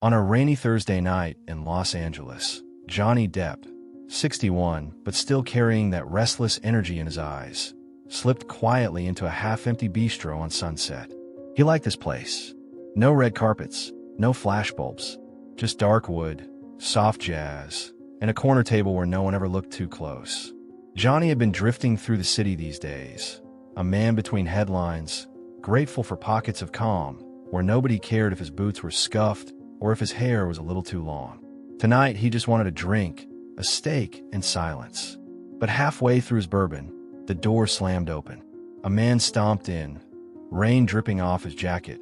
On a rainy Thursday night in Los Angeles, Johnny Depp, 61 but still carrying that restless energy in his eyes, slipped quietly into a half-empty bistro on Sunset. He liked this place. No red carpets, no flashbulbs, just dark wood, soft jazz, and a corner table where no one ever looked too close. Johnny had been drifting through the city these days, a man between headlines, grateful for pockets of calm, where nobody cared if his boots were scuffed or if his hair was a little too long. Tonight, he just wanted a drink, a steak, and silence. But halfway through his bourbon, the door slammed open. A man stomped in, rain dripping off his jacket.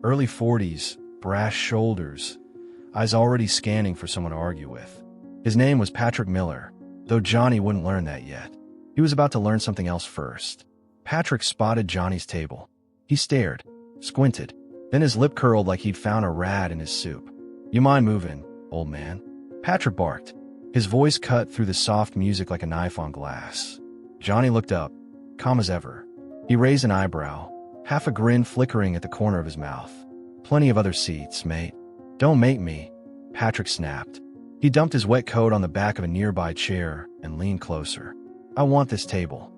Early 40s, brass shoulders, eyes already scanning for someone to argue with. His name was Patrick Miller, though Johnny wouldn't learn that yet. He was about to learn something else first. Patrick spotted Johnny's table. He stared, squinted, then his lip curled like he'd found a rat in his soup. "You mind moving, old man?" Patrick barked. His voice cut through the soft music like a knife on glass. Johnny looked up, calm as ever. He raised an eyebrow, half a grin flickering at the corner of his mouth. "Plenty of other seats, mate." "Don't make me," Patrick snapped. He dumped his wet coat on the back of a nearby chair and leaned closer. "I want this table."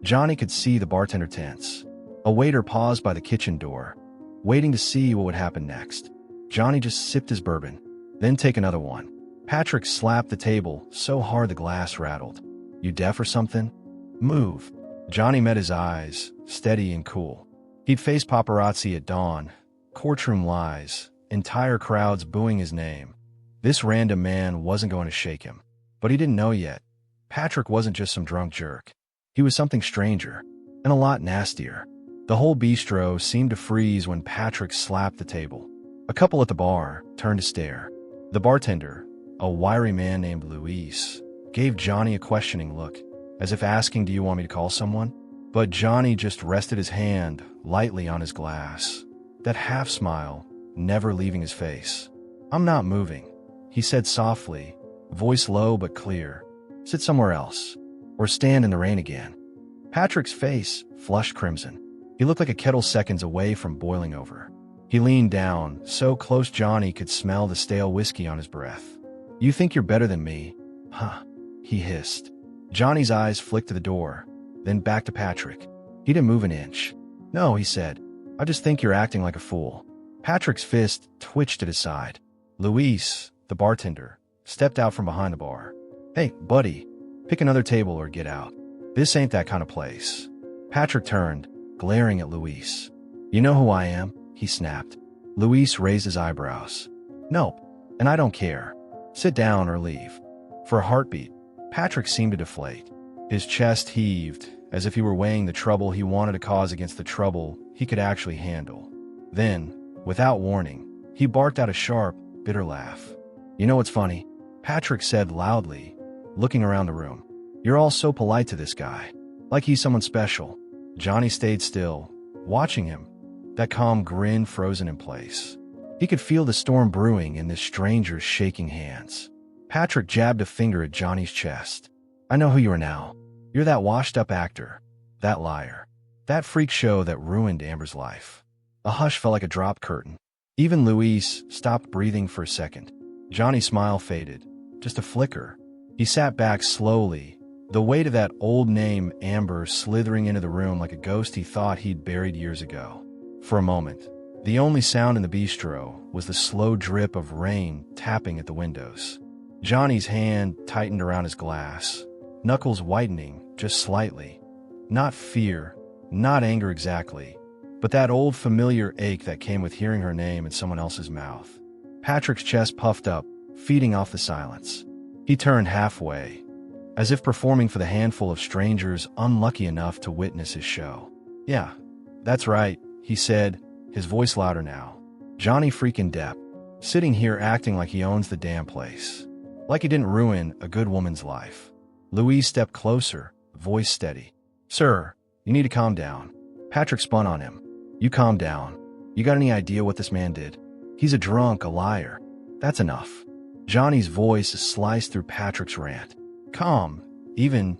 Johnny could see the bartender tense. A waiter paused by the kitchen door, waiting to see what would happen next. Johnny just sipped his bourbon, then take another one. Patrick slapped the table so hard the glass rattled. "You deaf or something? Move." Johnny met his eyes, steady and cool. He'd faced paparazzi at dawn, courtroom lies, entire crowds booing his name. This random man wasn't going to shake him. But he didn't know yet. Patrick wasn't just some drunk jerk. He was something stranger, and a lot nastier. The whole bistro seemed to freeze when Patrick slapped the table. A couple at the bar turned to stare. The bartender, a wiry man named Luis, gave Johnny a questioning look, as if asking, "Do you want me to call someone?" But Johnny just rested his hand lightly on his glass, that half smile never leaving his face. "I'm not moving," he said softly, voice low but clear. "Sit somewhere else, or stand in the rain again." Patrick's face flushed crimson. He looked like a kettle seconds away from boiling over. He leaned down, so close Johnny could smell the stale whiskey on his breath. "You think you're better than me, huh?" he hissed. Johnny's eyes flicked to the door, then back to Patrick. He didn't move an inch. "No," he said. "I just think you're acting like a fool." Patrick's fist twitched at his side. Luis, the bartender, stepped out from behind the bar. "Hey, buddy, pick another table or get out. This ain't that kind of place." Patrick turned, glaring at Luis. "You know who I am?" he snapped. Luis raised his eyebrows. "Nope, and I don't care. Sit down or leave." For a heartbeat, Patrick seemed to deflate. His chest heaved, as if he were weighing the trouble he wanted to cause against the trouble he could actually handle. Then, without warning, he barked out a sharp, bitter laugh. "You know what's funny?" Patrick said loudly, looking around the room. "You're all so polite to this guy, like he's someone special." Johnny stayed still, watching him, that calm grin frozen in place. He could feel the storm brewing in this stranger's shaking hands. Patrick jabbed a finger at Johnny's chest. "I know who you are now. You're that washed-up actor, that liar, that freak show that ruined Amber's life." A hush felt like a dropped curtain. Even Luis stopped breathing for a second. Johnny's smile faded, just a flicker. He sat back slowly, the weight of that old name Amber slithering into the room like a ghost he thought he'd buried years ago. For a moment, the only sound in the bistro was the slow drip of rain tapping at the windows. Johnny's hand tightened around his glass, knuckles whitening just slightly. Not fear, not anger exactly, but that old familiar ache that came with hearing her name in someone else's mouth. Patrick's chest puffed up, feeding off the silence. He turned halfway, as if performing for the handful of strangers unlucky enough to witness his show. "Yeah, that's right," he said, his voice louder now. "Johnny freaking Depp, sitting here acting like he owns the damn place. Like he didn't ruin a good woman's life." Louise stepped closer, voice steady. "Sir, you need to calm down." Patrick spun on him. "You calm down. You got any idea what this man did? He's a drunk, a liar. That's enough." Johnny's voice sliced through Patrick's rant. Calm, even,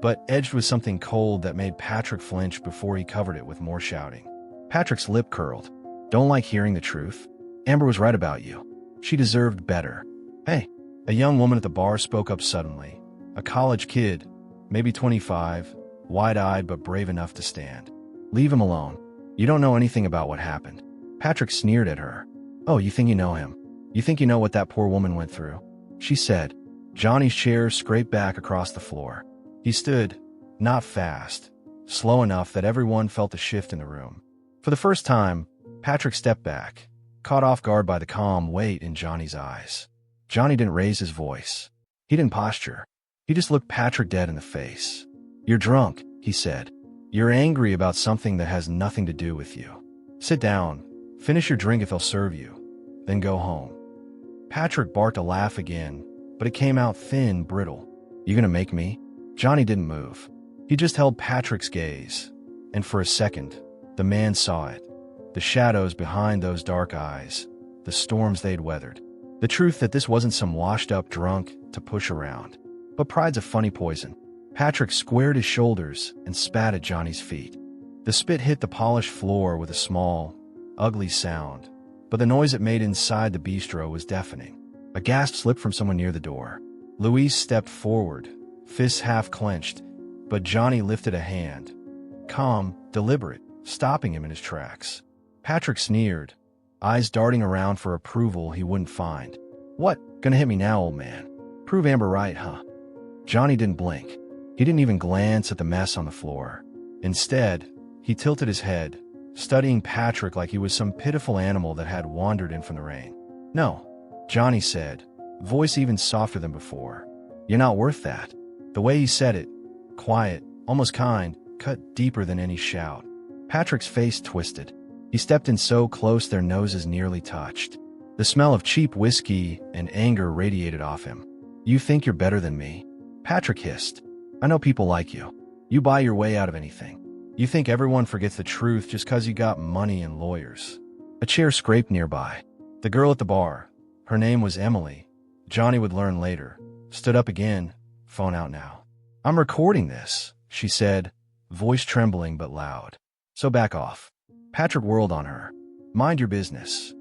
but edged with something cold that made Patrick flinch before he covered it with more shouting. Patrick's lip curled. "Don't like hearing the truth? Amber was right about you. She deserved better. Hey, a young woman at the bar spoke up suddenly. A college kid, maybe 25, wide-eyed but brave enough to stand. Leave him alone. You don't know anything about what happened. Patrick sneered at her. Oh, you think you know him? You think you know what that poor woman went through? She said. Johnny's chair scraped back across the floor. He stood, not fast, slow enough that everyone felt the shift in the room. For the first time, Patrick stepped back, caught off guard by the calm weight in Johnny's eyes. Johnny didn't raise his voice. He didn't posture. He just looked Patrick dead in the face. You're drunk, he said. You're angry about something that has nothing to do with you. Sit down, finish your drink if they'll serve you, then go home. Patrick barked a laugh again, but it came out thin, brittle. You gonna make me? Johnny didn't move. He just held Patrick's gaze, and for a second, the man saw it. The shadows behind those dark eyes, the storms they'd weathered. The truth that this wasn't some washed-up drunk to push around. But pride's a funny poison. Patrick squared his shoulders and spat at Johnny's feet. The spit hit the polished floor with a small, ugly sound, but the noise it made inside the bistro was deafening. A gasp slipped from someone near the door. Louise stepped forward, fists half clenched, but Johnny lifted a hand. Calm, deliberate, stopping him in his tracks. Patrick sneered, eyes darting around for approval he wouldn't find. What? Gonna hit me now, old man? Prove Amber right, huh? Johnny didn't blink. He didn't even glance at the mess on the floor. Instead, he tilted his head, studying Patrick like he was some pitiful animal that had wandered in from the rain. No, Johnny said, voice even softer than before. You're not worth that. The way he said it, quiet, almost kind, cut deeper than any shout. Patrick's face twisted. He stepped in so close their noses nearly touched. The smell of cheap whiskey and anger radiated off him. You think you're better than me? Patrick hissed. I know people like you. You buy your way out of anything. You think everyone forgets the truth just 'cause you got money and lawyers. A chair scraped nearby. The girl at the bar, her name was Emily, Johnny would learn later, stood up again, phone out now. I'm recording this, she said, voice trembling but loud. So back off. Patrick whirled on her. Mind your business.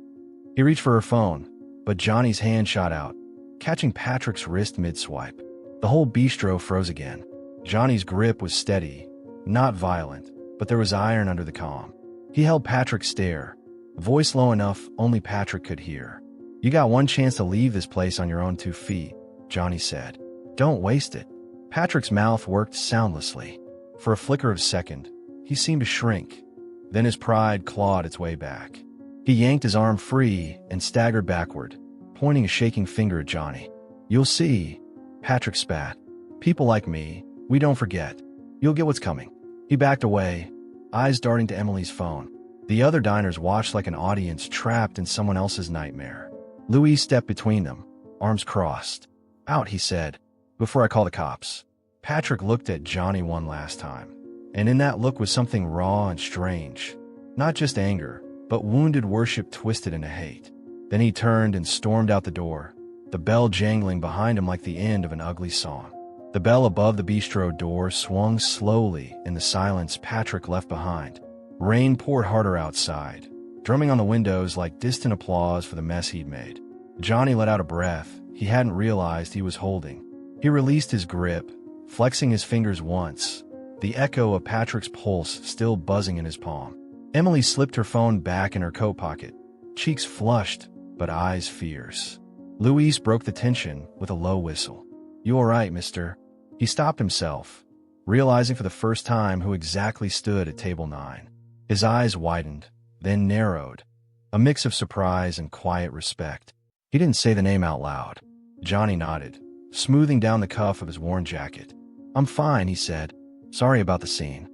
He reached for her phone, but Johnny's hand shot out, catching Patrick's wrist mid-swipe. The whole bistro froze again. Johnny's grip was steady, not violent, but there was iron under the calm. He held Patrick's stare, voice low enough only Patrick could hear. You got one chance to leave this place on your own 2 feet, Johnny said. Don't waste it. Patrick's mouth worked soundlessly. For a flicker of a second, he seemed to shrink. Then his pride clawed its way back. He yanked his arm free and staggered backward, pointing a shaking finger at Johnny. You'll see, Patrick spat. People like me, we don't forget. You'll get what's coming. He backed away, eyes darting to Emily's phone. The other diners watched like an audience trapped in someone else's nightmare. Louis stepped between them, arms crossed. Out, he said, before I call the cops. Patrick looked at Johnny one last time, and in that look was something raw and strange. Not just anger, but wounded worship twisted into hate. Then he turned and stormed out the door, the bell jangling behind him like the end of an ugly song. The bell above the bistro door swung slowly in the silence Patrick left behind. Rain poured harder outside, drumming on the windows like distant applause for the mess he'd made. Johnny let out a breath he hadn't realized he was holding. He released his grip, flexing his fingers once, the echo of Patrick's pulse still buzzing in his palm. Emily slipped her phone back in her coat pocket, cheeks flushed, but eyes fierce. Louise broke the tension with a low whistle. You all right, mister? He stopped himself, realizing for the first time who exactly stood at table 9. His eyes widened, then narrowed, a mix of surprise and quiet respect. He didn't say the name out loud. Johnny nodded, smoothing down the cuff of his worn jacket. I'm fine, he said. Sorry about the scene.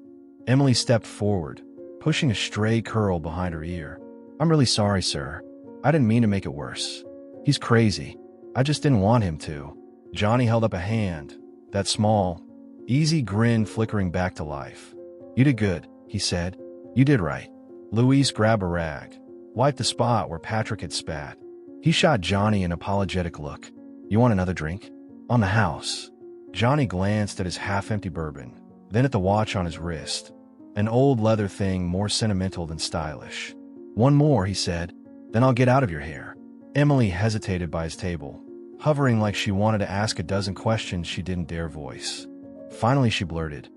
Emily stepped forward, pushing a stray curl behind her ear. I'm really sorry, sir. I didn't mean to make it worse. He's crazy. I just didn't want him to. Johnny held up a hand, that small, easy grin flickering back to life. You did good, he said. You did right. Louise grabbed a rag, wiped the spot where Patrick had spat. He shot Johnny an apologetic look. You want another drink? On the house. Johnny glanced at his half-empty bourbon, then at the watch on his wrist. An old leather thing more sentimental than stylish. One more, he said. Then I'll get out of your hair. Emily hesitated by his table, hovering like she wanted to ask a dozen questions she didn't dare voice. Finally, she blurted,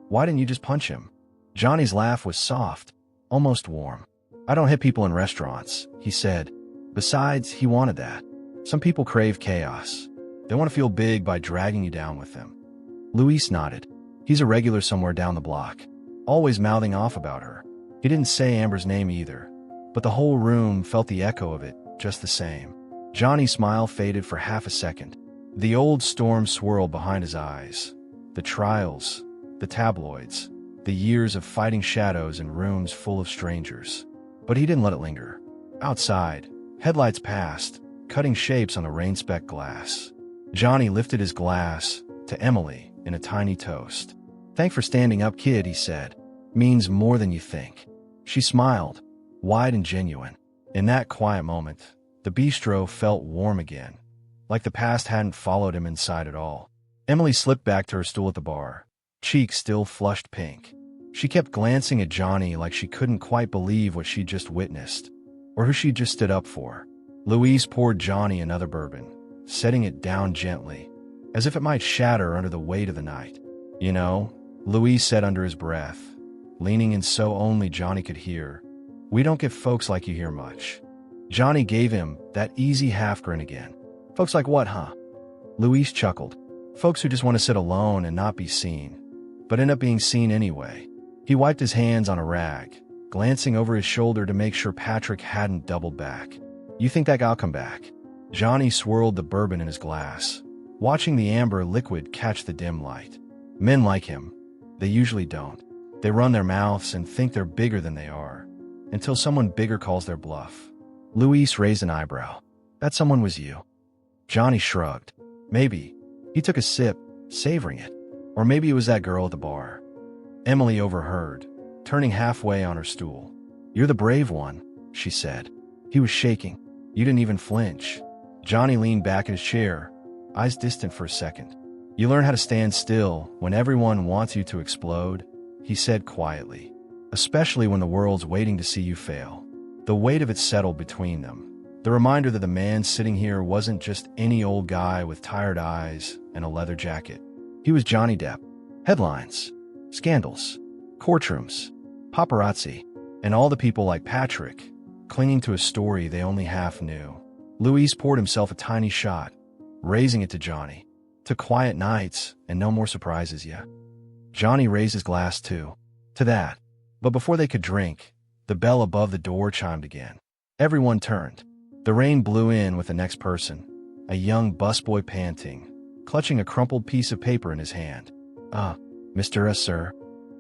"Why didn't you just punch him?" Johnny's laugh was soft, almost warm. "I don't hit people in restaurants," he said. Besides, he wanted that. Some people crave chaos. They want to feel big by dragging you down with them. Luis nodded. He's a regular somewhere down the block, always mouthing off about her. He didn't say Amber's name either, but the whole room felt the echo of it just the same. Johnny's smile faded for half a second. The old storm swirled behind his eyes. The trials, the tabloids, the years of fighting shadows in rooms full of strangers. But he didn't let it linger. Outside, headlights passed, cutting shapes on the rain-specked glass. Johnny lifted his glass to Emily in a tiny toast. "Thanks for standing up, kid," he said. "Means more than you think." She smiled, wide and genuine. In that quiet moment, the bistro felt warm again, like the past hadn't followed him inside at all. Emily slipped back to her stool at the bar, cheeks still flushed pink. She kept glancing at Johnny like she couldn't quite believe what she'd just witnessed, or who she'd just stood up for. Louise poured Johnny another bourbon, setting it down gently, as if it might shatter under the weight of the night. "You know," Louise said under his breath, leaning in so only Johnny could hear, "we don't get folks like you here much." Johnny gave him that easy half-grin again. "Folks like what, huh?" Louise chuckled. "Folks who just want to sit alone and not be seen, but end up being seen anyway." He wiped his hands on a rag, glancing over his shoulder to make sure Patrick hadn't doubled back. "You think that guy'll come back?" Johnny swirled the bourbon in his glass, watching the amber liquid catch the dim light. "Men like him, they usually don't. They run their mouths and think they're bigger than they are, until someone bigger calls their bluff." Luis raised an eyebrow. "That someone was you." Johnny shrugged. "Maybe." He took a sip, savoring it. "Or maybe it was that girl at the bar." Emily overheard, turning halfway on her stool. "You're the brave one," she said. He was shaking. "You didn't even flinch." Johnny leaned back in his chair, eyes distant for a second. "You learn how to stand still when everyone wants you to explode," he said quietly. "Especially when the world's waiting to see you fail." The weight of it settled between them. The reminder that the man sitting here wasn't just any old guy with tired eyes and a leather jacket. He was Johnny Depp. Headlines, scandals, courtrooms, paparazzi, and all the people like Patrick, clinging to a story they only half knew. Luis poured himself a tiny shot, raising it to Johnny. "To quiet nights and no more surprises, yeah?" Johnny raised his glass too. "To that." But before they could drink, the bell above the door chimed again. Everyone turned. The rain blew in with the next person, a young busboy panting, clutching a crumpled piece of paper in his hand. Mr. Sir."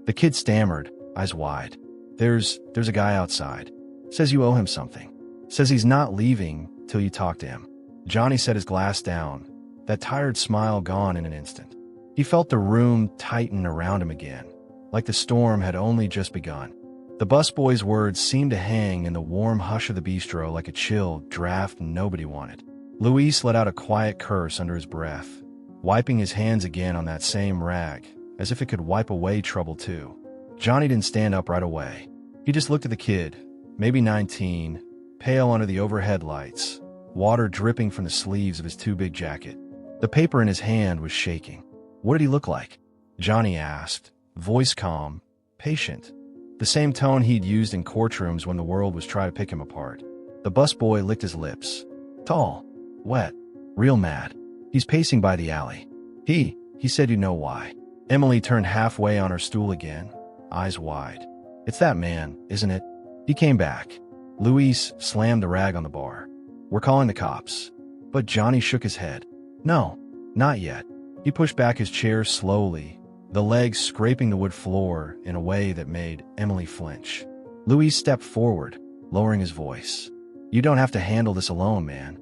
The kid stammered, eyes wide. There's a guy outside. Says you owe him something. Says he's not leaving till you talk to him." Johnny set his glass down, that tired smile gone in an instant. He felt the room tighten around him again, like the storm had only just begun. The busboy's words seemed to hang in the warm hush of the bistro like a chill draft nobody wanted. Luis let out a quiet curse under his breath, wiping his hands again on that same rag, as if it could wipe away trouble too. Johnny didn't stand up right away. He just looked at the kid, maybe 19, pale under the overhead lights, water dripping from the sleeves of his too big jacket. The paper in his hand was shaking. "What did he look like?" Johnny asked, voice calm, patient, the same tone he'd used in courtrooms when the world was trying to pick him apart. The busboy licked his lips. "Tall, wet, real mad. He's pacing by the alley. He said you know why." Emily turned halfway on her stool again, eyes wide. "It's that man, isn't it? He came back." Luis slammed the rag on the bar. "We're calling the cops." But Johnny shook his head. "No, not yet." He pushed back his chair slowly, the legs scraping the wood floor in a way that made Emily flinch. Luis stepped forward, lowering his voice. "You don't have to handle this alone, man."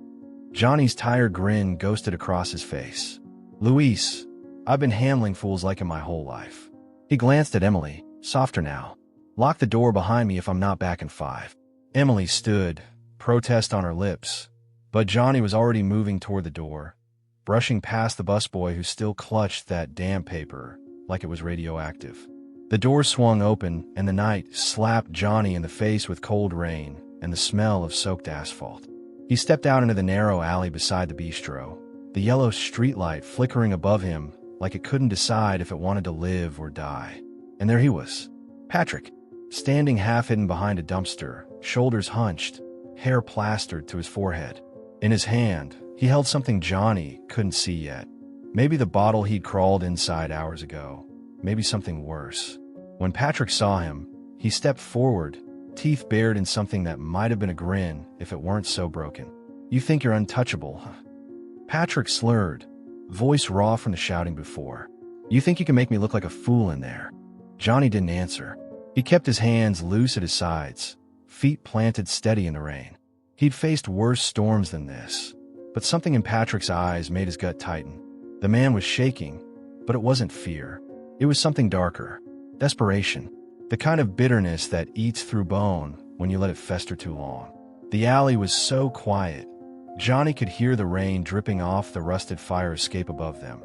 Johnny's tired grin ghosted across his face. "Luis, I've been handling fools like him my whole life." He glanced at Emily, softer now. "Lock the door behind me if I'm not back in 5. Emily stood, protest on her lips, but Johnny was already moving toward the door, brushing past the busboy who still clutched that damn paper like it was radioactive. The door swung open and the night slapped Johnny in the face with cold rain and the smell of soaked asphalt. He stepped out into the narrow alley beside the bistro, the yellow streetlight flickering above him like it couldn't decide if it wanted to live or die. And there he was, Patrick, standing half-hidden behind a dumpster, shoulders hunched, hair plastered to his forehead. In his hand, he held something Johnny couldn't see yet. Maybe the bottle he'd crawled inside hours ago. Maybe something worse. When Patrick saw him, he stepped forward, teeth bared in something that might have been a grin if it weren't so broken. "You think you're untouchable, huh?" Patrick slurred, voice raw from the shouting before. "You think you can make me look like a fool in there?" Johnny didn't answer. He kept his hands loose at his sides, feet planted steady in the rain. He'd faced worse storms than this, but something in Patrick's eyes made his gut tighten. The man was shaking, but it wasn't fear. It was something darker. Desperation. The kind of bitterness that eats through bone when you let it fester too long. The alley was so quiet. Johnny could hear the rain dripping off the rusted fire escape above them.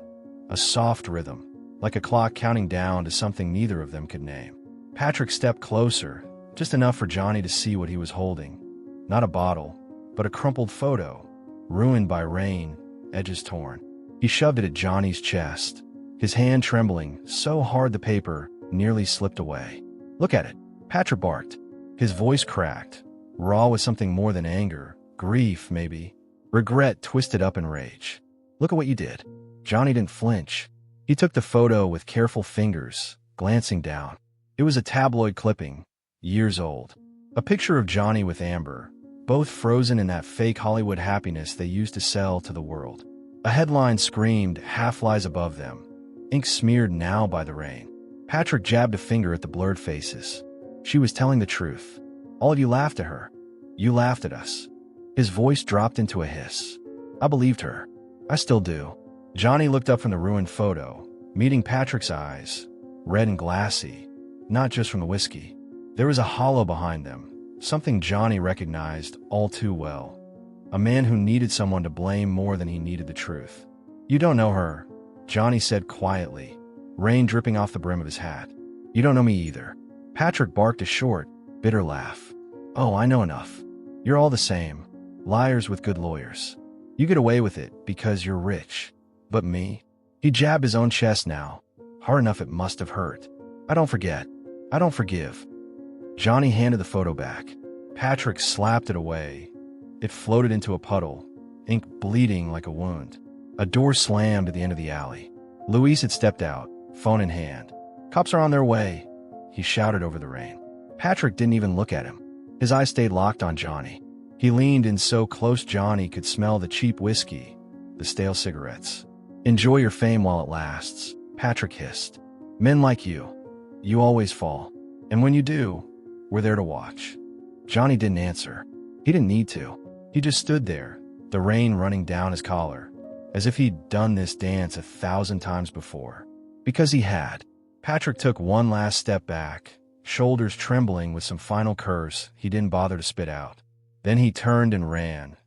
A soft rhythm, like a clock counting down to something neither of them could name. Patrick stepped closer, just enough for Johnny to see what he was holding. Not a bottle, but a crumpled photo, ruined by rain, edges torn. He shoved it at Johnny's chest, his hand trembling so hard the paper nearly slipped away. "Look at it," Patrick barked. His voice cracked, raw with something more than anger, grief maybe, regret twisted up in rage. "Look at what you did." Johnny didn't flinch. He took the photo with careful fingers, glancing down. It was a tabloid clipping, years old. A picture of Johnny with Amber, both frozen in that fake Hollywood happiness they used to sell to the world. A headline screamed half-lies above them, ink smeared now by the rain. Patrick jabbed a finger at the blurred faces. She was telling the truth. All of you laughed at her. You laughed at us. His voice dropped into a hiss. I believed her. I still do. Johnny looked up from the ruined photo, meeting Patrick's eyes, red and glassy, not just from the whiskey. There was a hollow behind them, something Johnny recognized all too well. A man who needed someone to blame more than he needed the truth. "You don't know her," Johnny said quietly, rain dripping off the brim of his hat. "You don't know me either." Patrick barked a short, bitter laugh. "Oh, I know enough. You're all the same. Liars with good lawyers. You get away with it because you're rich. But me?" He jabbed his own chest now, hard enough it must have hurt. "I don't forget. I don't forgive." Johnny handed the photo back. Patrick slapped it away. It floated into a puddle, ink bleeding like a wound. A door slammed at the end of the alley. Luis had stepped out, phone in hand. "Cops are on their way," he shouted over the rain. Patrick didn't even look at him. His eyes stayed locked on Johnny. He leaned in so close Johnny could smell the cheap whiskey, the stale cigarettes. "Enjoy your fame while it lasts," Patrick hissed. "Men like you always fall. And when you do, we're there to watch." Johnny didn't answer. He didn't need to. He just stood there, the rain running down his collar, as if he'd done this dance 1,000 times before. Because he had. Patrick took one last step back, shoulders trembling with some final curse he didn't bother to spit out. Then he turned and ran,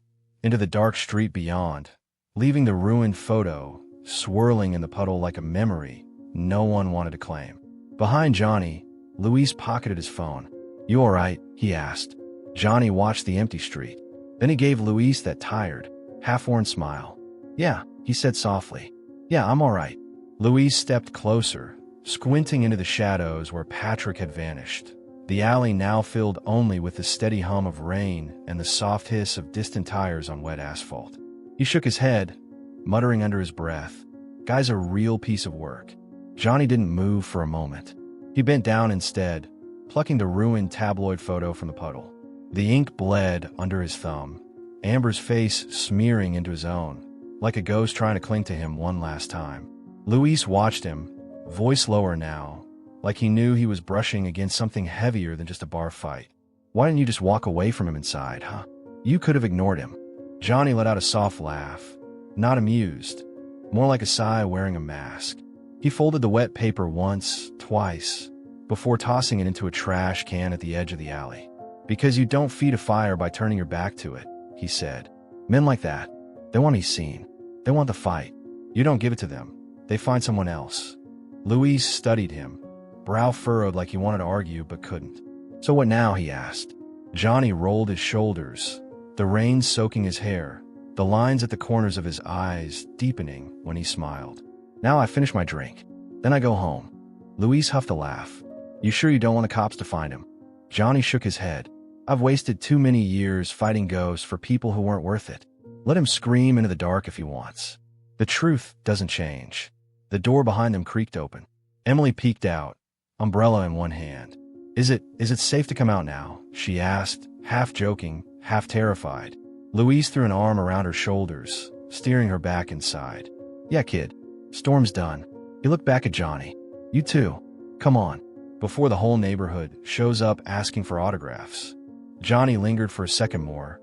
into the dark street beyond, leaving the ruined photo swirling in the puddle like a memory no one wanted to claim. Behind Johnny, Luis pocketed his phone. "You all right?" he asked. Johnny watched the empty street. Then he gave Luis that tired, half-worn smile. "Yeah," he said softly. "Yeah, I'm all right." Luis stepped closer, squinting into the shadows where Patrick had vanished. The alley now filled only with the steady hum of rain and the soft hiss of distant tires on wet asphalt. He shook his head, muttering under his breath, "Guy's a real piece of work." Johnny didn't move for a moment. He bent down instead, plucking the ruined tabloid photo from the puddle. The ink bled under his thumb, Amber's face smearing into his own, like a ghost trying to cling to him one last time. Luis watched him, voice lower now, like he knew he was brushing against something heavier than just a bar fight. "Why didn't you just walk away from him inside, huh? You could have ignored him." Johnny let out a soft laugh, not amused, more like a sigh wearing a mask. He folded the wet paper once, twice, before tossing it into a trash can at the edge of the alley. "Because you don't feed a fire by turning your back to it," he said. "Men like that, they want to be seen. They want the fight. You don't give it to them. They find someone else." Luis studied him, brow furrowed like he wanted to argue but couldn't. "So what now?" he asked. Johnny rolled his shoulders, the rain soaking his hair, the lines at the corners of his eyes deepening when he smiled. "Now I finish my drink. Then I go home." Louise huffed a laugh. "You sure you don't want the cops to find him?" Johnny shook his head. "I've wasted too many years fighting ghosts for people who weren't worth it. Let him scream into the dark if he wants. The truth doesn't change." The door behind them creaked open. Emily peeked out, umbrella in one hand. Is it safe to come out now?" she asked, half joking, half terrified. Louise threw an arm around her shoulders, steering her back inside. "Yeah, kid. Storm's done." He looked back at Johnny. "You too. Come on, before the whole neighborhood shows up asking for autographs." Johnny lingered for a second more,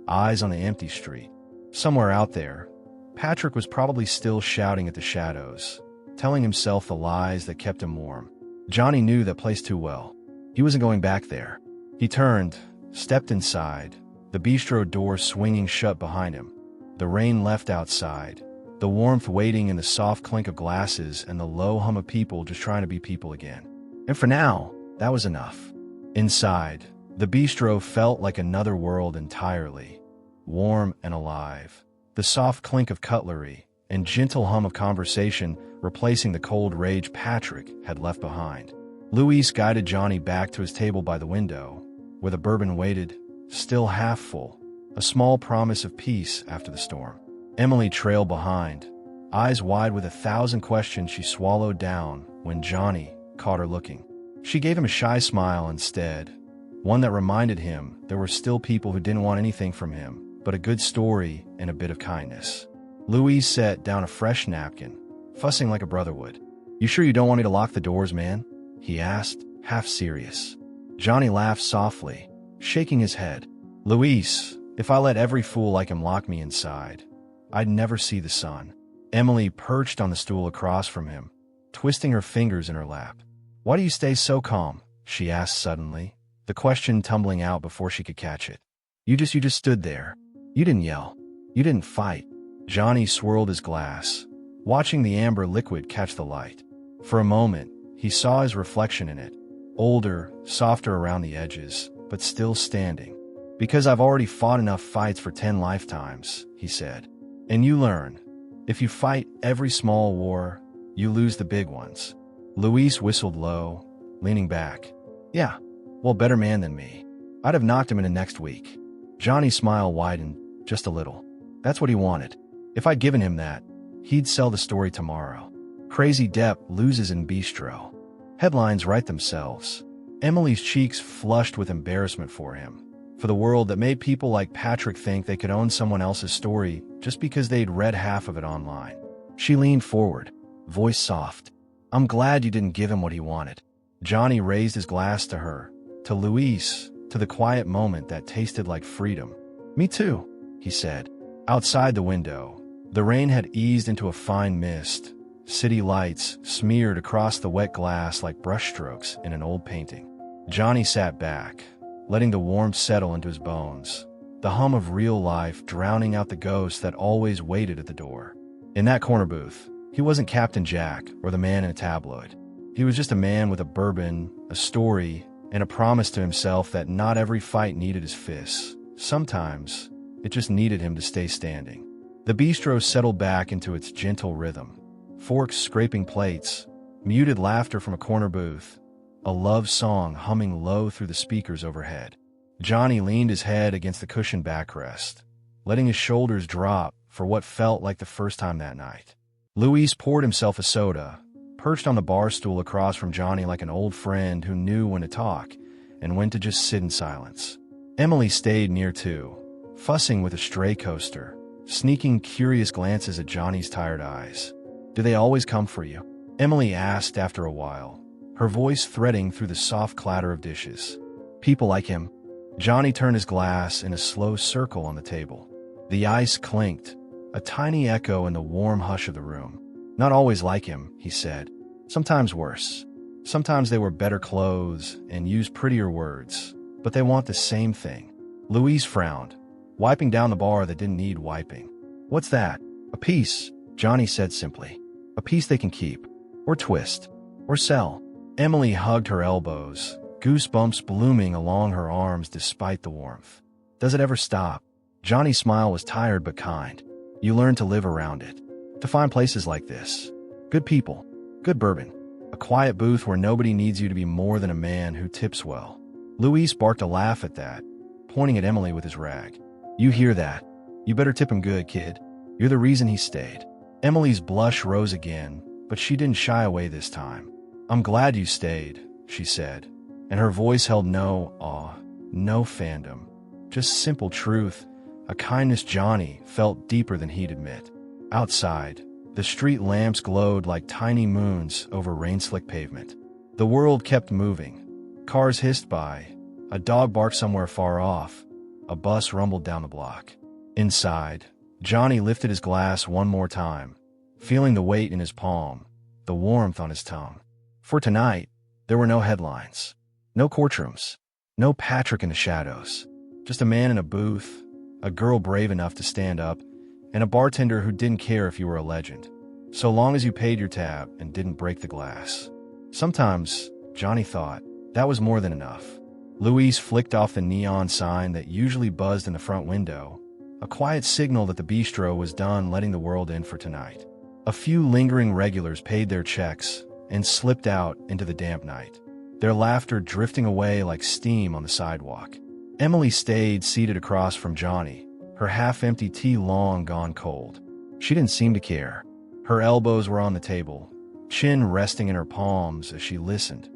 eyes on the empty street. Somewhere out there, Patrick was probably still shouting at the shadows, telling himself the lies that kept him warm. Johnny knew that place too well. He wasn't going back there. He turned, stepped inside, the bistro door swinging shut behind him. The rain left outside, the warmth waiting in the soft clink of glasses and the low hum of people just trying to be people again. And for now, that was enough. Inside, the bistro felt like another world entirely, warm and alive. The soft clink of cutlery and gentle hum of conversation replacing the cold rage Patrick had left behind. Louise guided Johnny back to his table by the window, where the bourbon waited, still half full, a small promise of peace after the storm. Emily trailed behind, eyes wide with 1,000 questions she swallowed down when Johnny caught her looking. She gave him a shy smile instead, one that reminded him there were still people who didn't want anything from him but a good story and a bit of kindness. Louise set down a fresh napkin, fussing like a brother would. "You sure you don't want me to lock the doors, man?" he asked, half serious. Johnny laughed softly, shaking his head. "Louise, if I let every fool like him lock me inside, I'd never see the sun." Emily perched on the stool across from him, twisting her fingers in her lap. "Why do you stay so calm?" she asked suddenly, the question tumbling out before she could catch it. You just stood there. You didn't yell. You didn't fight." Johnny swirled his glass, watching the amber liquid catch the light. For a moment, he saw his reflection in it, older, softer around the edges, but still standing. "Because I've already fought enough fights for 10 lifetimes, he said. "And you learn. If you fight every small war, you lose the big ones." Louise whistled low, leaning back. "Yeah, well, better man than me. I'd have knocked him into next week." Johnny's smile widened just a little. That's what he wanted. If I'd given him that, he'd sell the story tomorrow. "Crazy Depp loses in bistro." Headlines write themselves. Emily's cheeks flushed with embarrassment for him, for the world that made people like Patrick think they could own someone else's story just because they'd read half of it online. She leaned forward, voice soft. "I'm glad you didn't give him what he wanted." Johnny raised his glass to her, to Louise, to the quiet moment that tasted like freedom. "Me too," he said. Outside the window, the rain had eased into a fine mist, city lights smeared across the wet glass like brushstrokes in an old painting. Johnny sat back, letting the warmth settle into his bones, the hum of real life drowning out the ghost that always waited at the door. In that corner booth, he wasn't Captain Jack or the man in a tabloid. He was just a man with a bourbon, a story, and a promise to himself that not every fight needed his fists. Sometimes, it just needed him to stay standing. The bistro settled back into its gentle rhythm. Forks scraping plates, muted laughter from a corner booth, a love song humming low through the speakers overhead. Johnny leaned his head against the cushioned backrest, letting his shoulders drop for what felt like the first time that night. Louise poured himself a soda, perched on the bar stool across from Johnny like an old friend who knew when to talk and when to just sit in silence. Emily stayed near too, fussing with a stray coaster, sneaking curious glances at Johnny's tired eyes. "Do they always come for you?" Emily asked after a while, her voice threading through the soft clatter of dishes. "People like him." Johnny turned his glass in a slow circle on the table. The ice clinked, a tiny echo in the warm hush of the room. "Not always like him," he said. "Sometimes worse. Sometimes they wear better clothes and use prettier words, but they want the same thing." Louise frowned, wiping down the bar that didn't need wiping. "What's that?" "A piece," Johnny said simply. "A piece they can keep, or twist, or sell." Emily hugged her elbows, goosebumps blooming along her arms despite the warmth. "Does it ever stop?" Johnny's smile was tired but kind. You learn to live around it. To find places like this. Good people. Good bourbon. A quiet booth where nobody needs you to be more than a man who tips well. Luis barked a laugh at that, pointing at Emily with his rag. You hear that? You better tip him good, kid. You're the reason he stayed. Emily's blush rose again, but she didn't shy away this time. I'm glad you stayed, she said, and her voice held no awe, no fandom, just simple truth, a kindness Johnny felt deeper than he'd admit. Outside, the street lamps glowed like tiny moons over rain-slick pavement. The world kept moving. Cars hissed by. A dog barked somewhere far off. A bus rumbled down the block. Inside, Johnny lifted his glass one more time, feeling the weight in his palm, the warmth on his tongue. For tonight, there were no headlines, no courtrooms, no Patrick in the shadows, just a man in a booth, a girl brave enough to stand up, and a bartender who didn't care if you were a legend, so long as you paid your tab and didn't break the glass. Sometimes, Johnny thought, that was more than enough. Luis flicked off the neon sign that usually buzzed in the front window, a quiet signal that the bistro was done letting the world in for tonight. A few lingering regulars paid their checks and slipped out into the damp night, their laughter drifting away like steam on the sidewalk. Emily stayed seated across from Johnny, her half-empty tea long gone cold. She didn't seem to care. Her elbows were on the table, chin resting in her palms as she listened.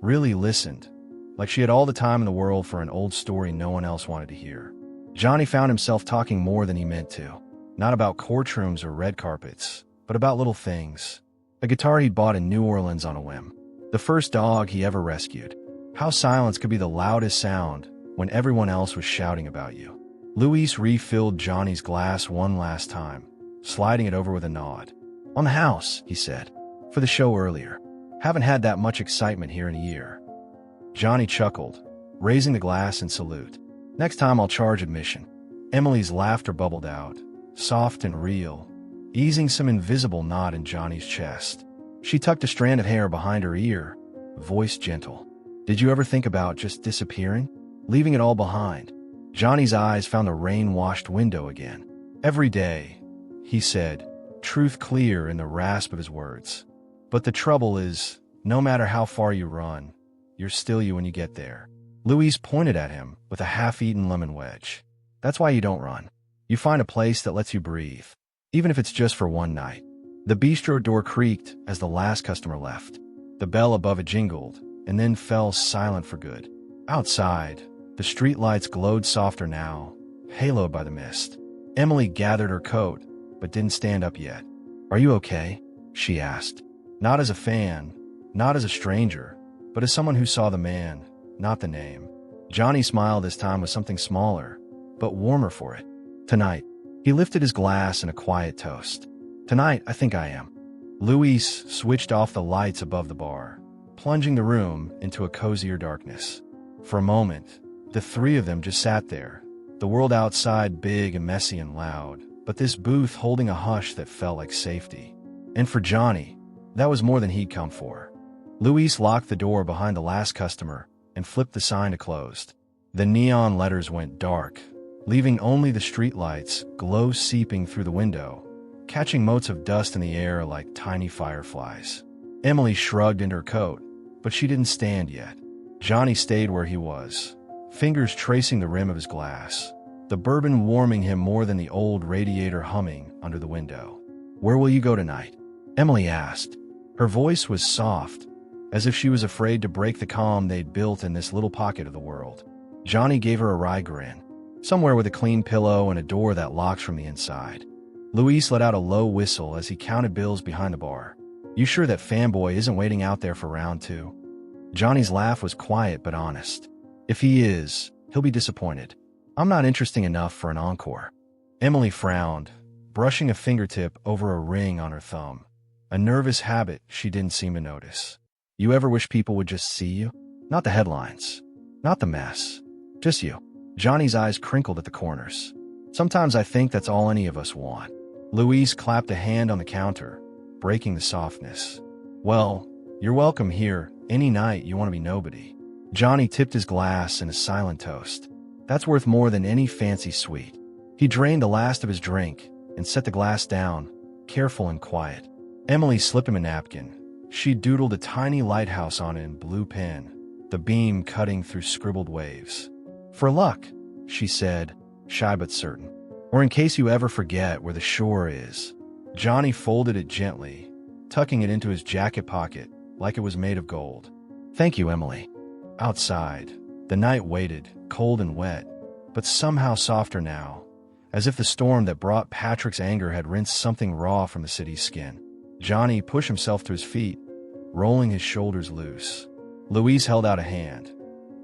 Really listened, like she had all the time in the world for an old story no one else wanted to hear. Johnny found himself talking more than he meant to, not about courtrooms or red carpets, but about little things. A guitar he'd bought in New Orleans on a whim. The first dog he ever rescued. How silence could be the loudest sound when everyone else was shouting about you. Luis refilled Johnny's glass one last time, sliding it over with a nod. On the house, he said. For the show earlier. Haven't had that much excitement here in a year. Johnny chuckled, raising the glass in salute. Next time I'll charge admission. Emily's laughter bubbled out, soft and real, easing some invisible knot in Johnny's chest. She tucked a strand of hair behind her ear, voice gentle. Did you ever think about just disappearing? Leaving it all behind? Johnny's eyes found the rain-washed window again. Every day, he said, truth clear in the rasp of his words. But the trouble is, no matter how far you run, you're still you when you get there. Luis pointed at him with a half-eaten lemon wedge. That's why you don't run. You find a place that lets you breathe, even if it's just for one night. The bistro door creaked as the last customer left. The bell above it jingled, and then fell silent for good. Outside, the streetlights glowed softer now, haloed by the mist. Emily gathered her coat, but didn't stand up yet. Are you okay? She asked. Not as a fan, not as a stranger, but as someone who saw the man, not the name. Johnny smiled this time with something smaller, but warmer for it. Tonight, he lifted his glass in a quiet toast. Tonight, I think I am. Luis switched off the lights above the bar, plunging the room into a cozier darkness. For a moment, the three of them just sat there, the world outside big and messy and loud, but this booth holding a hush that felt like safety. And for Johnny, that was more than he'd come for. Luis locked the door behind the last customer and flipped the sign to closed. The neon letters went dark, leaving only the streetlights glow seeping through the window, catching motes of dust in the air like tiny fireflies. Emily shrugged into her coat, but she didn't stand yet. Johnny stayed where he was, fingers tracing the rim of his glass, the bourbon warming him more than the old radiator humming under the window. Where will you go tonight? Emily asked. Her voice was soft, as if she was afraid to break the calm they'd built in this little pocket of the world. Johnny gave her a wry grin. Somewhere with a clean pillow and a door that locks from the inside. Luis let out a low whistle as he counted bills behind the bar. You sure that fanboy isn't waiting out there for round two? Johnny's laugh was quiet but honest. If he is, he'll be disappointed. I'm not interesting enough for an encore. Emily frowned, brushing a fingertip over a ring on her thumb. A nervous habit she didn't seem to notice. You ever wish people would just see you? Not the headlines. Not the mess. Just you. Johnny's eyes crinkled at the corners. Sometimes I think that's all any of us want. Luis clapped a hand on the counter, breaking the softness. Well, you're welcome here any night you want to be nobody. Johnny tipped his glass in a silent toast. That's worth more than any fancy suite. He drained the last of his drink and set the glass down, careful and quiet. Emily slipped him a napkin. She doodled a tiny lighthouse on it in blue pen, the beam cutting through scribbled waves. "For luck," she said, shy but certain. "Or in case you ever forget where the shore is." Johnny folded it gently, tucking it into his jacket pocket like it was made of gold. "Thank you, Emily." Outside, the night waited, cold and wet, but somehow softer now, as if the storm that brought Patrick's anger had rinsed something raw from the city's skin. Johnny pushed himself to his feet, rolling his shoulders loose. Louise held out a hand.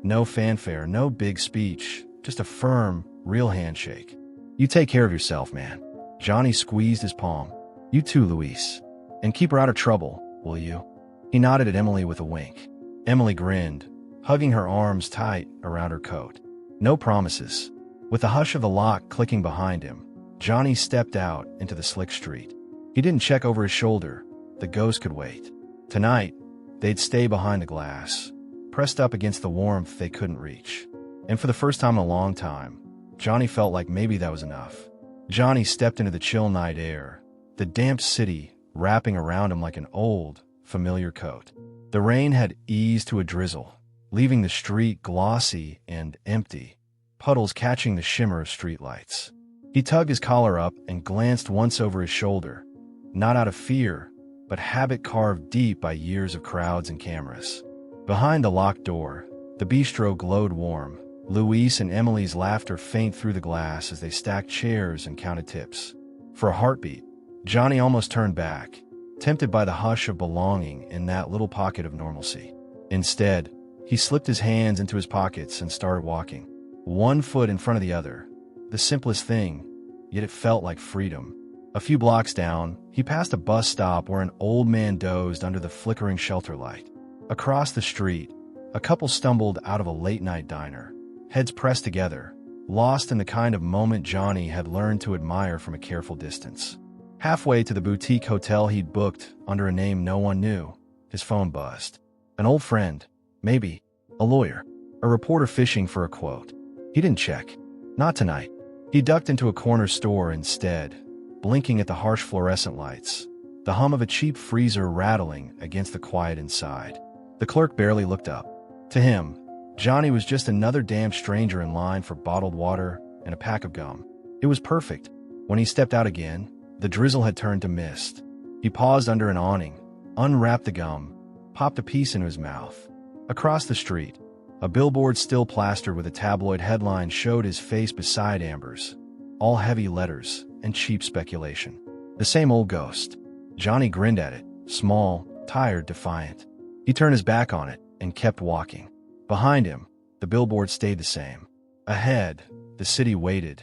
No fanfare, no big speech, just a firm, real handshake. "You take care of yourself, man." Johnny squeezed his palm. "You too, Louise. And keep her out of trouble, will you?" He nodded at Emily with a wink. Emily grinned, hugging her arms tight around her coat. No promises. With the hush of the lock clicking behind him, Johnny stepped out into the slick street. He didn't check over his shoulder. The ghost could wait. Tonight, they'd stay behind the glass, pressed up against the warmth they couldn't reach. And for the first time in a long time, Johnny felt like maybe that was enough. Johnny stepped into the chill night air, the damp city wrapping around him like an old, familiar coat. The rain had eased to a drizzle, leaving the street glossy and empty, puddles catching the shimmer of streetlights. He tugged his collar up and glanced once over his shoulder, not out of fear, but habit carved deep by years of crowds and cameras. Behind the locked door, the bistro glowed warm, Louise and Emily's laughter faint through the glass as they stacked chairs and counted tips. For a heartbeat, Johnny almost turned back, tempted by the hush of belonging in that little pocket of normalcy. Instead, he slipped his hands into his pockets and started walking, one foot in front of the other. The simplest thing, yet it felt like freedom. A few blocks down, he passed a bus stop where an old man dozed under the flickering shelter light. Across the street, a couple stumbled out of a late-night diner, heads pressed together, lost in the kind of moment Johnny had learned to admire from a careful distance. Halfway to the boutique hotel he'd booked under a name no one knew, his phone buzzed. An old friend, maybe, a lawyer, a reporter fishing for a quote. He didn't check. Not tonight. He ducked into a corner store instead, blinking at the harsh fluorescent lights, the hum of a cheap freezer rattling against the quiet inside. The clerk barely looked up. To him, Johnny was just another damn stranger in line for bottled water and a pack of gum. It was perfect. When he stepped out again, the drizzle had turned to mist. He paused under an awning, unwrapped the gum, popped a piece into his mouth. Across the street, a billboard still plastered with a tabloid headline showed his face beside Amber's, all heavy letters and cheap speculation. The same old ghost. Johnny grinned at it, small, tired, defiant. He turned his back on it and kept walking. Behind him, the billboard stayed the same. Ahead, the city waited.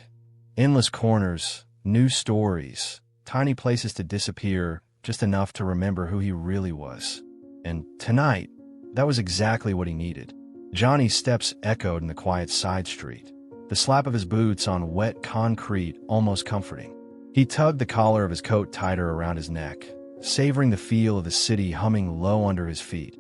Endless corners, new stories, tiny places to disappear, just enough to remember who he really was. And tonight, that was exactly what he needed. Johnny's steps echoed in the quiet side street, the slap of his boots on wet concrete almost comforting. He tugged the collar of his coat tighter around his neck, savoring the feel of the city humming low under his feet.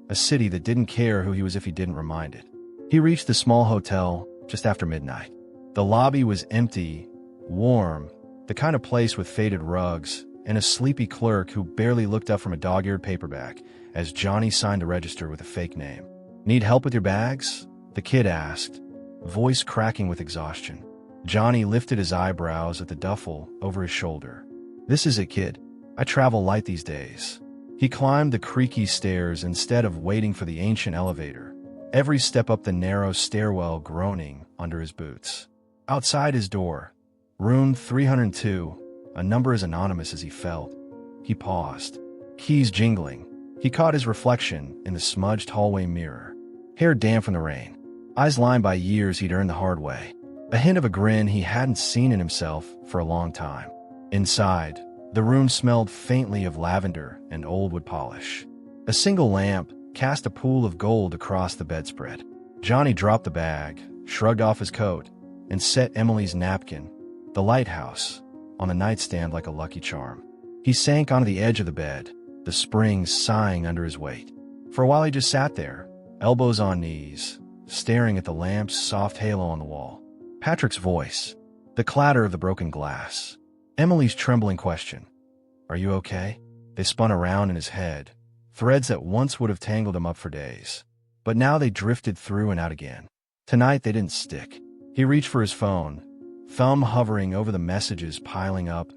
A city that didn't care who he was if he didn't remind it. He reached the small hotel just after midnight. The lobby was empty, warm, the kind of place with faded rugs, and a sleepy clerk who barely looked up from a dog-eared paperback as Johnny signed a register with a fake name. "Need help with your bags?" the kid asked, voice cracking with exhaustion. Johnny lifted his eyebrows at the duffel over his shoulder. "This is it, kid. I travel light these days." He climbed the creaky stairs instead of waiting for the ancient elevator, every step up the narrow stairwell groaning under his boots. Outside his door, room 302, a number as anonymous as he felt. He paused, keys jingling. He caught his reflection in the smudged hallway mirror. Hair damp from the rain, eyes lined by years he'd earned the hard way, a hint of a grin he hadn't seen in himself for a long time. Inside, the room smelled faintly of lavender and old wood polish. A single lamp cast a pool of gold across the bedspread. Johnny dropped the bag, shrugged off his coat, and set Emily's napkin, the lighthouse, on the nightstand like a lucky charm. He sank onto the edge of the bed, the springs sighing under his weight. For a while he just sat there, elbows on knees, staring at the lamp's soft halo on the wall. Patrick's voice, The clatter of the broken glass. Emily's trembling question. Are you okay? They spun around in his head, threads that once would have tangled him up for days. But now they drifted through and out again. Tonight they didn't stick. He reached for his phone, thumb hovering over the messages piling up.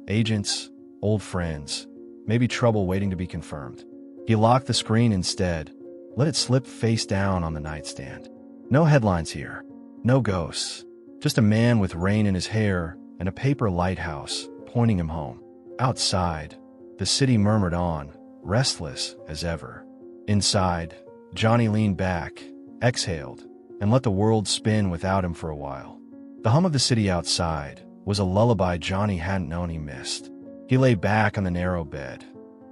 Agents, old friends, maybe trouble waiting to be confirmed. He locked the screen instead, let it slip face down on the nightstand. No headlines here, no ghosts, just a man with rain in his hair and a paper lighthouse pointing him home. Outside, the city murmured on, restless as ever. Inside, Johnny leaned back, exhaled, and let the world spin without him for a while. The hum of the city outside was a lullaby Johnny hadn't known he missed. He lay back on the narrow bed,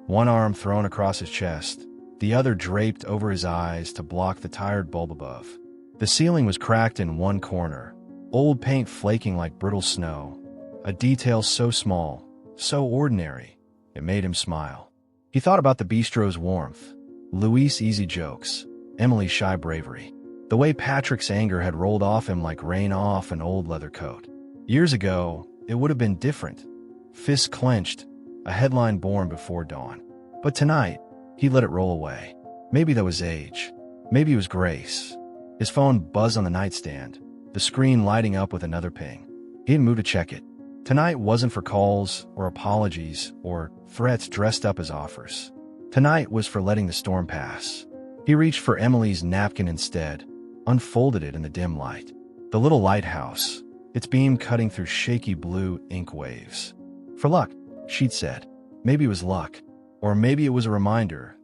one arm thrown across his chest, the other draped over his eyes to block the tired bulb above. The ceiling was cracked in one corner, old paint flaking like brittle snow, a detail so small, so ordinary, it made him smile. He thought about the bistro's warmth, Louis' easy jokes, Emily's shy bravery, the way Patrick's anger had rolled off him like rain off an old leather coat. Years ago, it would have been different. Fists clenched, a headline born before dawn. But tonight, he let it roll away. Maybe that was age. Maybe it was grace. His phone buzzed on the nightstand, the screen lighting up with another ping. He didn't move to check it. Tonight wasn't for calls or apologies or threats dressed up as offers. Tonight was for letting the storm pass. He reached for Emily's napkin instead, unfolded it in the dim light. The little lighthouse, its beam cutting through shaky blue ink waves. For luck, she'd said. Maybe it was luck, or maybe it was a reminder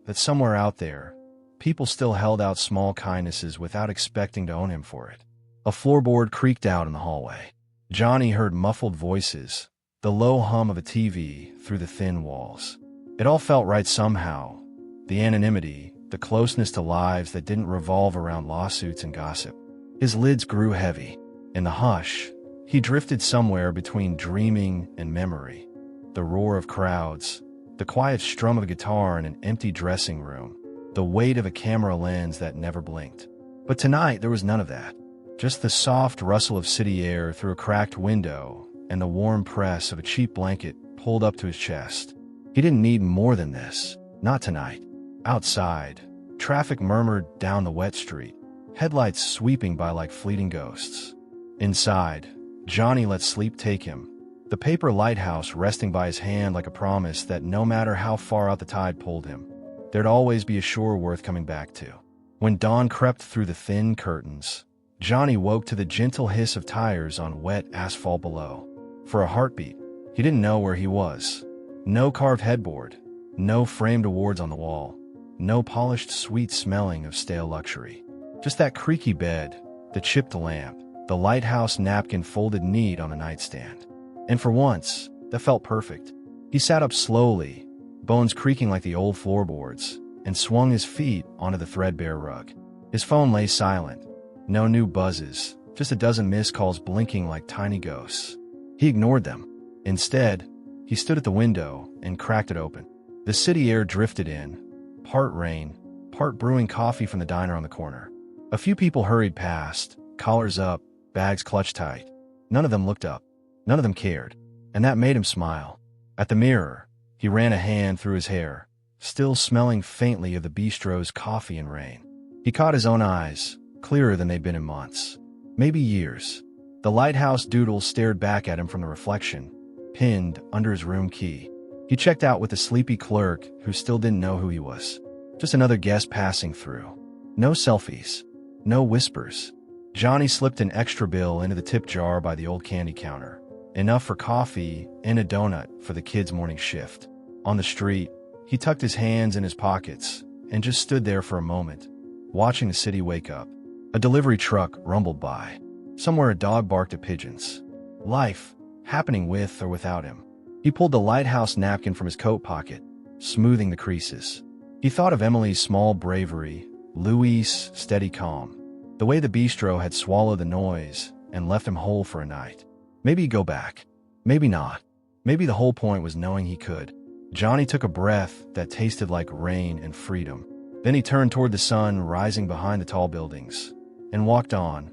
that somewhere out there, people still held out small kindnesses without expecting to own him for it. A floorboard creaked out in the hallway. Johnny heard muffled voices, the low hum of a TV through the thin walls. It all felt right somehow. The anonymity, the closeness to lives that didn't revolve around lawsuits and gossip. His lids grew heavy. In the hush, he drifted somewhere between dreaming and memory. The roar of crowds, the quiet strum of a guitar in an empty dressing room, the weight of a camera lens that never blinked. But tonight there was none of that. Just the soft rustle of city air through a cracked window and the warm press of a cheap blanket pulled up to his chest. He didn't need more than this, not tonight. Outside, traffic murmured down the wet street, headlights sweeping by like fleeting ghosts. Inside, Johnny let sleep take him, the paper lighthouse resting by his hand like a promise that no matter how far out the tide pulled him, there'd always be a shore worth coming back to. When dawn crept through the thin curtains, Johnny woke to the gentle hiss of tires on wet asphalt below. For a heartbeat, he didn't know where he was. No carved headboard, no framed awards on the wall, no polished sweet smelling of stale luxury. Just that creaky bed, the chipped lamp, the lighthouse napkin folded neat on the nightstand. And for once, that felt perfect. He sat up slowly, bones creaking like the old floorboards, and swung his feet onto the threadbare rug. His phone lay silent. No new buzzes, just a dozen missed calls blinking like tiny ghosts. He ignored them. Instead, he stood at the window and cracked it open. The city air drifted in, part rain, part brewing coffee from the diner on the corner. A few people hurried past, collars up, bags clutched tight. None of them looked up. None of them cared. And that made him smile. At the mirror, he ran a hand through his hair, still smelling faintly of the bistro's coffee and rain. He caught his own eyes, clearer than they'd been in months. Maybe years. The lighthouse doodle stared back at him from the reflection, pinned under his room key. He checked out with a sleepy clerk who still didn't know who he was. Just another guest passing through. No selfies. No whispers. Johnny slipped an extra bill into the tip jar by the old candy counter. Enough for coffee and a donut for the kids' morning shift. On the street, he tucked his hands in his pockets and just stood there for a moment, watching the city wake up. A delivery truck rumbled by. Somewhere a dog barked at pigeons. Life, happening with or without him. He pulled the lighthouse napkin from his coat pocket, smoothing the creases. He thought of Emily's small bravery, Louis' steady calm, the way the bistro had swallowed the noise and left him whole for a night. Maybe he'd go back. Maybe not. Maybe the whole point was knowing he could. Johnny took a breath that tasted like rain and freedom. Then he turned toward the sun rising behind the tall buildings and walked on,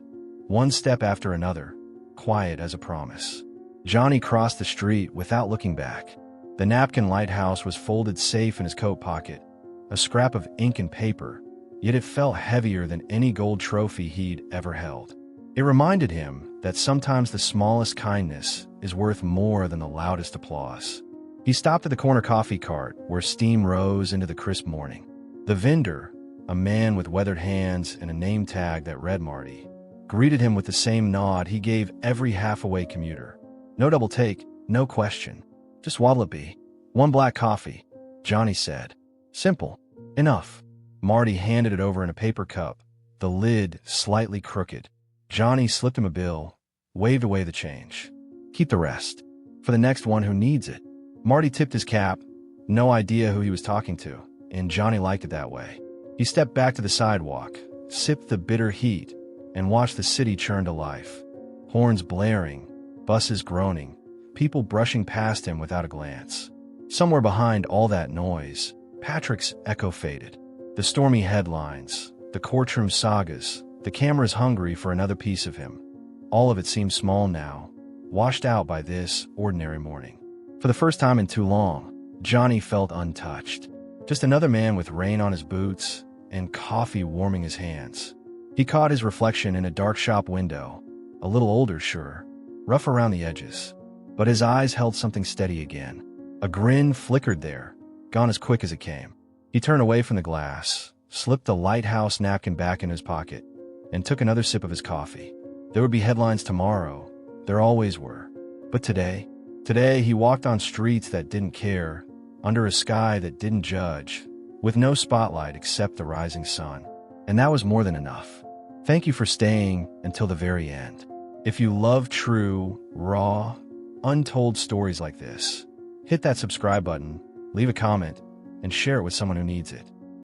one step after another, quiet as a promise. Johnny crossed the street without looking back. The napkin lighthouse was folded safe in his coat pocket, a scrap of ink and paper, yet it felt heavier than any gold trophy he'd ever held. It reminded him that sometimes the smallest kindness is worth more than the loudest applause. He stopped at the corner coffee cart where steam rose into the crisp morning. The vendor, a man with weathered hands and a name tag that read Marty, greeted him with the same nod he gave every half-awake commuter. No double take, no question. Just what'll it be? One black coffee, Johnny said. Simple. Enough. Marty handed it over in a paper cup, the lid slightly crooked. Johnny slipped him a bill, waved away the change. Keep the rest. For the next one who needs it. Marty tipped his cap, no idea who he was talking to, and Johnny liked it that way. He stepped back to the sidewalk, sipped the bitter heat, and watched the city churn to life. Horns blaring, buses groaning, people brushing past him without a glance. Somewhere behind all that noise, Patrick's echo faded. The stormy headlines, the courtroom sagas, the cameras hungry for another piece of him. All of it seemed small now, washed out by this ordinary morning. For the first time in too long, Johnny felt untouched. Just another man with rain on his boots and coffee warming his hands. He caught his reflection in a dark shop window, a little older, sure, rough around the edges. But his eyes held something steady again. A grin flickered there, gone as quick as it came. He turned away from the glass, slipped the lighthouse napkin back in his pocket, and took another sip of his coffee. There would be headlines tomorrow. There always were. But today he walked on streets that didn't care, under a sky that didn't judge, with no spotlight except the rising sun. And that was more than enough. Thank you for staying until the very end. If you love true, raw, untold stories like this, hit that subscribe button, leave a comment, and share it with someone who needs it.